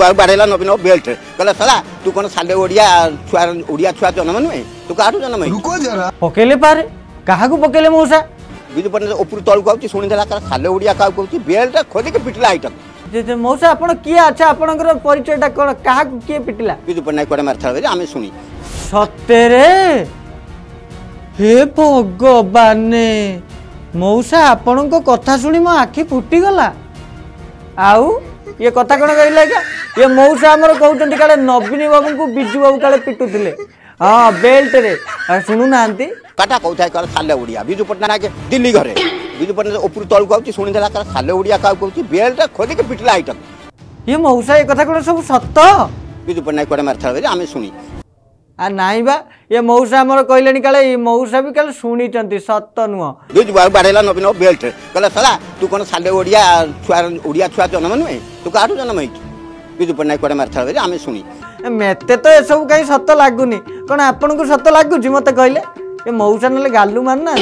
बाहु बाड़ेला नवीन belt कहला साला तू कौन साले ओडिया छुआ जन्म नुहे तू काठू जन्म पकेले पारे क्या पकेले मौसा विजु पट्टनायक उपरू तलू आउची शुणी देला साले ओडिया क्या कहूँ बेल्ट खोदिक पिटला आइटम मौसा आपण किए अच्छा आपणकर परिचयटा कौन क्या किए पिटिला विजु पट्टनायक कड़े मारता आम शुणी सतेरे हे भगवान मौसा आपण कथा शुणी मो आखि फुटीगला आउ ये कथा कौन कहला क्या ये मौसा आमर कहते काले नवीन बाबू को बिजू बाबू काले पिटुले हाँ बेल्ट रे शुणु ना काटा कहता है साले ओडिया विजु पट्टनायक दिल्ली घरे विजु पट्टनायक उपरू तलू आउची शुणी देला साले ओडिया क्या कहूँ बेल्ट खोदिक पिटला आइटम ये मौसा ये कथा कौन सब सत विजु पट्टनायक कड़े मारता आम शुणी आ नाई बा ये मौसा आमर कहले काले मौसा भी काले शुणी सत नुह विजु बाहु बाड़ेला नवीन बेल्ट कहला साला तू कौन साले ओडिया छुआ जन्म नुहे तू काठू जन्म विजु पट्टनायक कड़े मारता आम शुणी मेते तो ये सब कहीं सत लगुनि कौन आपन को सत लगुच मत कहले ये मौसा ना गालू मारना